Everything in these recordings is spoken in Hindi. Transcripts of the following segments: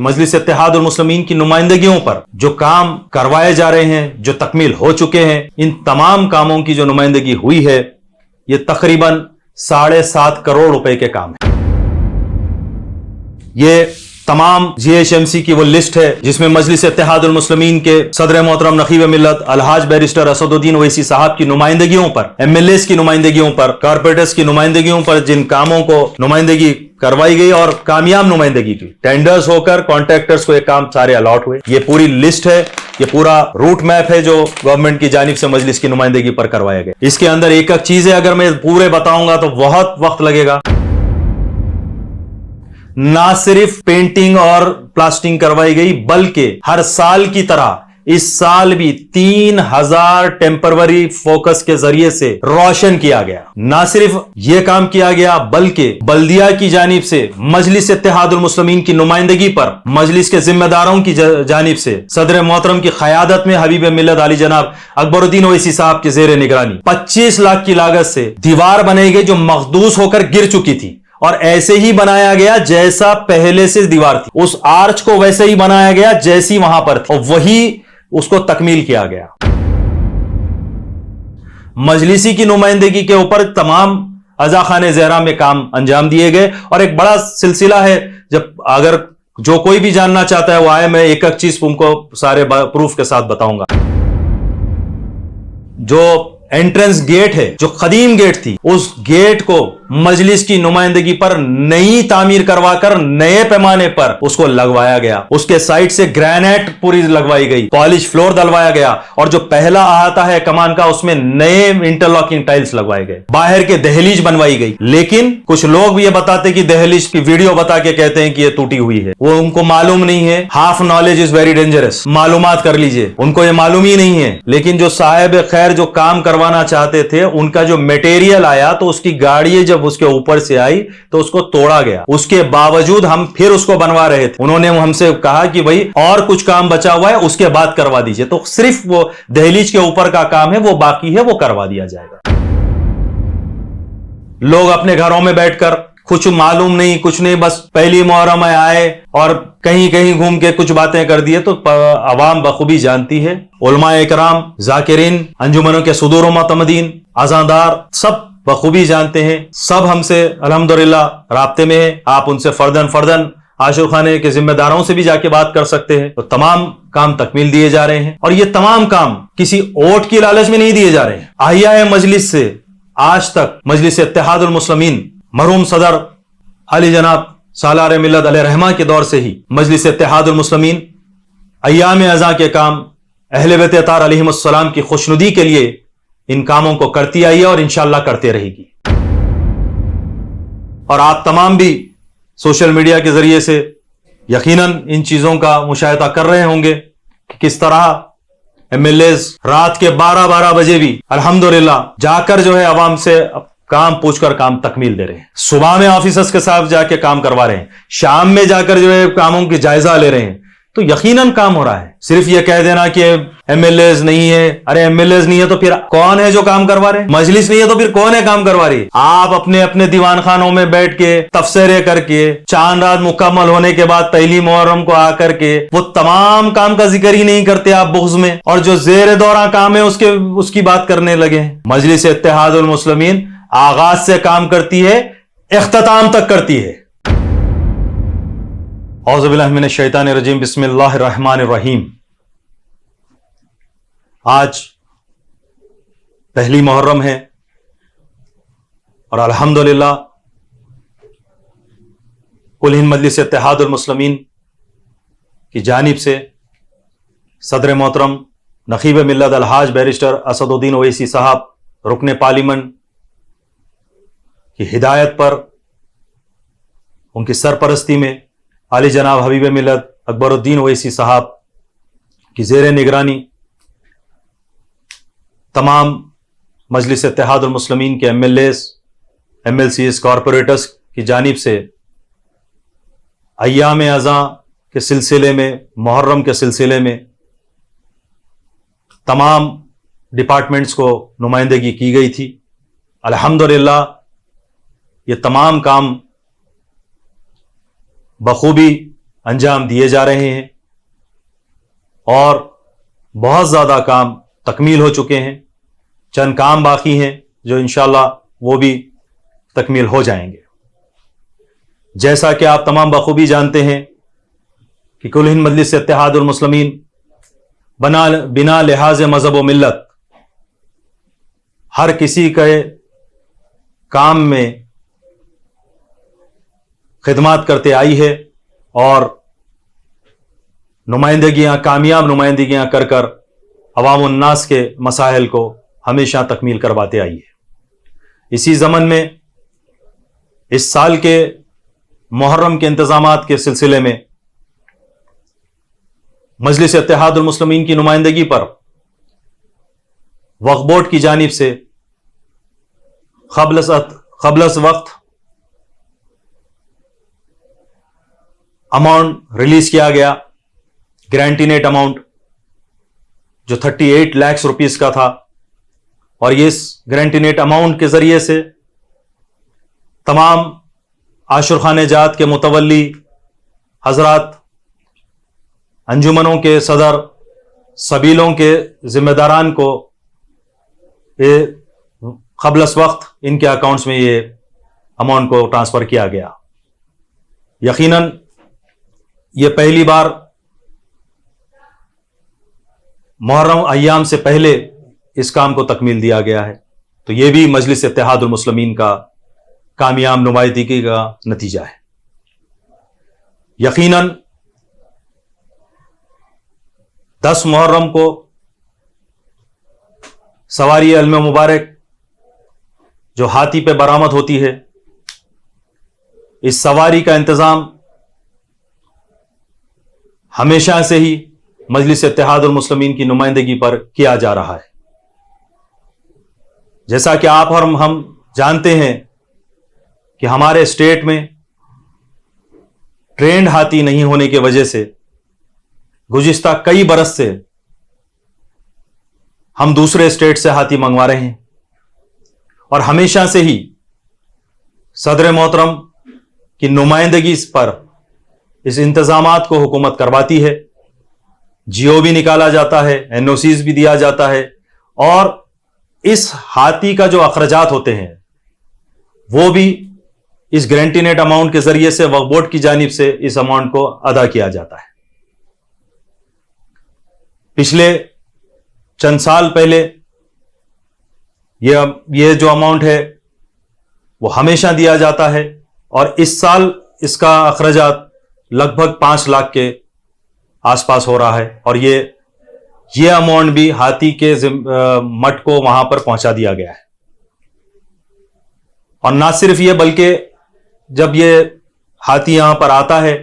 कि मजलिस इत्तेहादुल मुस्लिमीन की नुमाइंदगियों पर जो काम करवाए जा रहे हैं, जो तकमील हो चुके हैं, इन तमाम कामों की जो नुमाइंदगी हुई है, ये तकरीबन 7.5 करोड़ रुपए के काम है। ये तमाम GHMC की वो लिस्ट है जिसमें मजलिस इत्तेहादुल मुस्लिमीन के सदर मोहतरम नकीब मिल्लत अलहाज बैरिस्टर असदुद्दीन ओवैसी साहब की नुमाइंदगियों पर, MLAs की नुमाइंदगियों पर, कारपोरेटर्स की नुमाइंदगियों पर जिन कामों को नुमाइंदगी करवाई गई और कामयाब नुमाइंदगी की, टेंडर्स होकर कॉन्ट्रैक्टर्स को ये काम सारे अलॉट हुए। ये पूरी लिस्ट है, ये पूरा रूट मैप है जो गवर्नमेंट की जानिब से मजलिस की नुमाइंदगी पर करवाया गया। इसके अंदर एक एक चीजें अगर मैं पूरे बताऊंगा तो बहुत वक्त लगेगा। ना सिर्फ पेंटिंग और प्लास्टिंग करवाई गई, बल्कि हर साल की तरह इस साल भी 3000 टेम्परवरी फोकस के जरिए से रोशन किया गया। ना सिर्फ यह काम किया गया, बल्कि बल्दिया की जानिब से मजलिस इत्तेहादुल मुस्लिमीन की नुमाइंदगी पर मजलिस के जिम्मेदारों की जानिब से सदर मोहतरम की क़यादत में हबीब मिल्लत आली जनाब अकबरुद्दीन ओवैसी साहब के जेर निगरानी 25 लाख की लागत से दीवार बनाई गई जो मखदूस होकर गिर चुकी थी, और ऐसे ही बनाया गया जैसा पहले से दीवार थी। उस आर्च को वैसे ही बनाया गया जैसी वहां पर थी, और वही उसको तकमील किया गया। मजलिसी की नुमाइंदगी के ऊपर तमाम अज़ाखाने ज़हरा में काम अंजाम दिए गए, और एक बड़ा सिलसिला है। जब अगर जो कोई भी जानना चाहता है वो आए, मैं एक एक चीज तुमको सारे प्रूफ के साथ बताऊंगा। जो एंट्रेंस गेट है, जो कदीम गेट थी, उस गेट को मजलिस की नुमाइंदगी पर नई तामीर करवाकर नए पैमाने पर उसको लगवाया गया। उसके साइड से ग्रेनाइट पूरी लगवाई गई, पॉलिश फ्लोर डलवाया गया, और जो पहला अहाता है कमान का उसमें नए इंटरलॉकिंग टाइल्स लगवाए गए। बाहर के दहलीज बनवाई गई। लेकिन कुछ लोग भी ये बताते कि दहलीज की वीडियो बता के कहते हैं कि ये टूटी हुई है। वो उनको मालूम नहीं है। Half knowledge is very dangerous. मालूमात कर लीजिए, उनको ये मालूम ही नहीं है। लेकिन जो साहिब खैर जो काम करवाना चाहते थे, उनका जो मटेरियल आया तो उसकी गाड़ी जब उसके ऊपर से आई तो उसको तोड़ा गया। उसके बावजूद हम फिर उसको बनवा रहे थे। उन्होंने हमसे कहा कि भाई और कुछ काम बचा हुआ है, उसके बाद करवा दीजिए। तो सिर्फ वो दहलीज के ऊपर का काम है, वो बाकी है, वो करवा दिया जाएगा। लोग अपने घरों में बैठकर कुछ मालूम नहीं, कुछ नहीं, बस पहली मुहर्रम में आए और कहीं कहीं घूम के कुछ बातें कर दिए। तो अवाम बखूबी जानती है, उलमा इकराम, जाकिरीन, अंजुमनों के सुदूर मुतमदीन, अज़ादार सब बखूबी जानते हैं। सब हमसे अल्हम्दुलिल्लाह राब्ते में है। आप उनसे फर्दन आशुर खाने के जिम्मेदारों से भी जाके बात कर सकते हैं। तो तमाम काम तकमील दिए जा रहे हैं, और ये तमाम काम किसी वोट की लालच में नहीं दिए जा रहे हैं। आहिया मजलिस से आज तक मजलिस इत्तेहादुल मुस्लिमीन मरहूम सदर अली जनाब सालार मिल्लत अलैहि रहमा के दौर से ही मजलिस इत्तेहादुल मुस्लिमीन अय्याम अज़ा के काम अहले बैत अतार अलैहिमुस्सलाम की खुशनुदी के लिए इन कामों को करती आई है और इंशाअल्लाह करते रहेगी। और आप तमाम भी सोशल मीडिया के जरिए से यकीनन इन चीजों का मुशाहिदा कर रहे होंगे कि किस तरह MLAs रात के 12-12 बजे भी अल्हम्दुलिल्लाह जाकर जो है अवाम से काम पूछकर काम तकमील दे रहे हैं। सुबह में ऑफिसर्स के साथ जाके काम करवा रहे हैं, शाम में जाकर जो है कामों की जायजा ले रहे हैं। तो यकीनन काम हो रहा है। सिर्फ ये कह देना कि MLAs नहीं है, अरे MLAs नहीं है तो फिर कौन है जो काम करवा रहे? मजलिस नहीं है तो फिर कौन है काम करवा रही? आप अपने अपने दीवान खानों में बैठ के तफसीरें करके चांद रात मुकम्मल होने के बाद पहली मुहर्रम को आकर के वो तमाम काम का जिक्र ही नहीं करते आप बुग़्ज़ में, और जो जेर दौरा काम है उसकी बात करने लगे। मजलिस इत्तेहादुल मुस्लिमीन आगाज से काम करती है, इख्तिताम तक करती है। औज़ु बिल्लाहि मिनश शैतानिर रजीम, बिस्मिल्लाहिर रहमानिर रहीम। आज पहली मुहर्रम है और अल्हम्दुलिल्लाह कुल हिंद मजलिस इत्तेहादुल मुस्लिमीन की जानिब से सदर मोहतरम नकीब मिल्लत अलहाज बैरिस्टर असदुद्दीन ओवैसी साहब रुकने पार्लियामेंट की हिदायत पर, उनकी सरपरस्ती में आली जनाब हबीब मिल्लत अकबरुद्दीन ओवैसी साहब की ज़ेर निगरानी तमाम मजलिस इत्तेहादुल मुस्लिमीन के MLAs, MLCs, कॉरपोरेटर्स की जानिब से अय्याम अज़ा के सिलसिले में, मुहर्रम के सिलसिले में तमाम डिपार्टमेंट्स को नुमाइंदगी की गई थी। अल्हम्दुलिल्लाह ये तमाम काम बखूबी अंजाम दिए जा रहे हैं और बहुत ज़्यादा काम तकमील हो चुके हैं। चंद काम बाकी हैं जो इंशाअल्लाह वो भी तकमील हो जाएंगे। जैसा कि आप तमाम बखूबी जानते हैं कि कुल हिंद मजलिस इत्तेहादुल मुस्लिमीन बिना लिहाज मज़हब व मिल्लत हर किसी के काम में खिदमत करते आई है और नुमाइंदगियां, कामयाब नुमाइंदगियां कर कर अवाम उन्नास के मसाइल को हमेशा तकमील करवाते आई है। इसी ज़मन में इस साल के मुहर्रम के इंतज़ामात के सिलसिले में मजलिस इत्तेहादुल मुस्लिमीन की नुमाइंदगी पर वक्फ बोर्ड की जानिब से क़ब्ल वक्त अमाउंट रिलीज किया गया, गारंटी नेट अमाउंट जो 38 लाख रुपीस का था। और ये इस गारंटी नेट अमाउंट के जरिए से तमाम आशुर खाने जात के मुतवल्ली हजरात, अंजुमनों के सदर, सबीलों के जिम्मेदारान को ये क़ब्ल वक्त इनके अकाउंट्स में ये अमाउंट को ट्रांसफ़र किया गया। यकीनन ये पहली बार मुहर्रम अय्याम से पहले इस काम को तकमील दिया गया है, तो ये भी मजलिस इत्तेहादुल मुस्लिमीन का कामयाब नुमाइंदगी का नतीजा है। यकीनन 10 मुहर्रम को सवारी अल्म मुबारक जो हाथी पे बरामद होती है, इस सवारी का इंतज़ाम हमेशा से ही मजलिस इत्तेहादुल मुस्लिमीन की नुमाइंदगी पर किया जा रहा है। जैसा कि आप और हम जानते हैं कि हमारे स्टेट में ट्रेंड हाथी नहीं होने की वजह से गुज़िश्ता कई बरस से हम दूसरे स्टेट से हाथी मंगवा रहे हैं और हमेशा से ही सदर मोहतरम की नुमाइंदगी पर इस इंतजामात को हुकूमत करवाती है। जीओ भी निकाला जाता है, एनओसीज भी दिया जाता है और इस हाथी का जो अखराजात होते हैं वो भी इस गारंटी नेट अमाउंट के जरिए से वक्फ बोर्ड की जानिब से इस अमाउंट को अदा किया जाता है। पिछले चंद साल पहले ये जो अमाउंट है वो हमेशा दिया जाता है और इस साल इसका अखराजात लगभग 5 लाख के आसपास हो रहा है और ये अमाउंट भी हाथी के मठ को वहां पर पहुंचा दिया गया है। और ना सिर्फ ये बल्कि जब ये हाथी यहां पर आता है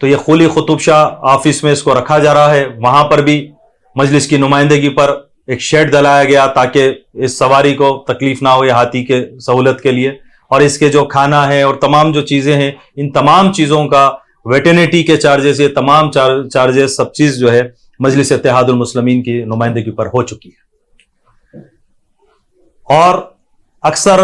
तो ये कुली कुतुब शाह ऑफिस में इसको रखा जा रहा है। वहां पर भी मजलिस की नुमाइंदगी पर एक शेड डलाया गया ताकि इस सवारी को तकलीफ ना हो ये हाथी के सहूलत के लिए। और इसके जो खाना है और तमाम जो चीज़ें हैं, इन तमाम चीज़ों का वेटरनिटी के चार्जेस, ये तमाम चार्जेस सब चीज़ जो है मजलिस इत्तेहादुल मुस्लिमीन की नुमाइंदगी पर हो चुकी है। और अक्सर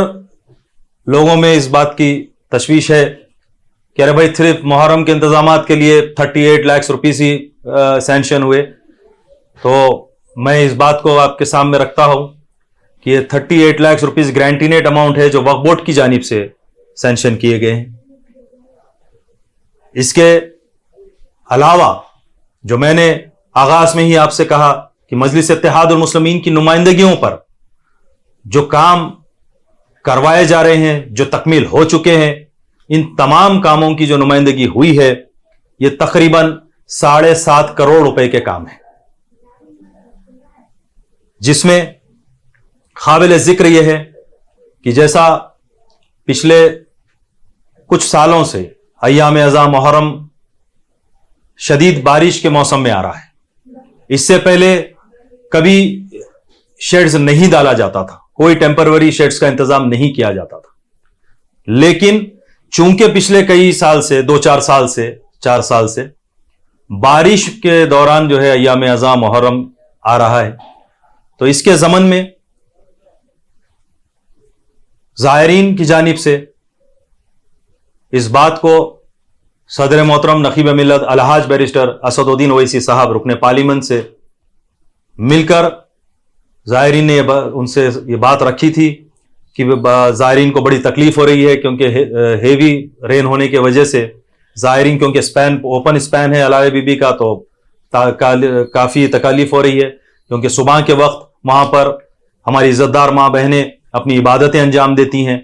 लोगों में इस बात की तशवीश है कि अरे भाई सिर्फ मुहर्रम के इंतजामात के लिए 38 लाख रुपीस ही सैंक्शन हुए। तो मैं इस बात को आपके सामने रखता हूं कि ये 38 lakh rupees guarantee net amount है जो वक्फ बोर्ड की जानिब से सैंक्शन किए गए हैं। इसके अलावा जो मैंने आगाज में ही आपसे कहा कि मजलिस इत्तेहादुल मुस्लिमीन की नुमाइंदगियों पर जो काम करवाए जा रहे हैं, जो तकमील हो चुके हैं, इन तमाम कामों की जो नुमाइंदगी हुई है ये तकरीबन 7.5 करोड़ रुपए के काम है, जिसमें काबिल जिक्र यह है कि जैसा पिछले कुछ सालों से अय्याम अज़ा मुहर्रम शदीद बारिश के मौसम में आ रहा है। इससे पहले कभी शेड्स नहीं डाला जाता था, कोई टेम्परवरी शेड्स का इंतजाम नहीं किया जाता था। लेकिन चूंकि पिछले कई साल से 2-4 साल से 4 साल से बारिश के दौरान जो है अय्याम अज़ा मुहर्रम आ रहा है, तो इसके ज़मन में ज़ायरीन की जानिब से इस बात को सदर मोहतरम नकीब मिल्लत अलहाज बैरिस्टर असदुद्दीन ओवैसी साहब रुकने पार्लियामेंट से मिलकर ज़ायरीन ने उनसे ये बात रखी थी कि ज़ायरीन को बड़ी तकलीफ हो रही है, क्योंकि हेवी रेन होने की वजह से ज़ायरीन, क्योंकि स्पैन ओपन स्पैन है अलाए बीबी का, तो काफ़ी तकलीफ हो रही है, क्योंकि सुबह के वक्त वहाँ पर हमारी इज़्ज़तदार माँ बहनें अपनी इबादतें अंजाम देती हैं,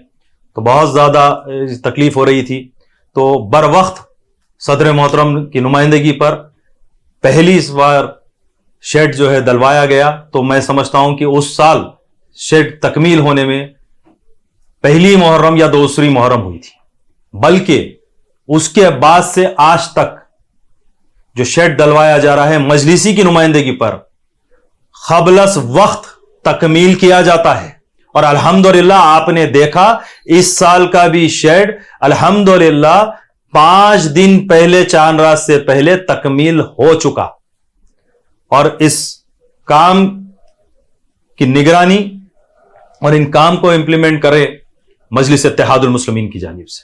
तो बहुत ज़्यादा तकलीफ हो रही थी। तो बर वक्त सदर मोहतरम की नुमाइंदगी पर पहली बार शेड जो है दलवाया गया। तो मैं समझता हूं कि उस साल शेड तकमील होने में पहली मुहर्रम या दूसरी मुहर्रम हुई थी, बल्कि उसके बाद से आज तक जो शेड दलवाया जा रहा है मजलिसी की नुमाइंदगी पर क़ब्ल वक्त तकमील किया जाता है। और अल्हम्दुलिल्लाह आपने देखा इस साल का भी शेड अल्हम्दुलिल्लाह 5 दिन पहले, चांद रात से पहले तकमील हो चुका। और इस काम की निगरानी और इन काम को इंप्लीमेंट करे मजलिस इत्तेहादुल मुस्लिमीन की जानिब से।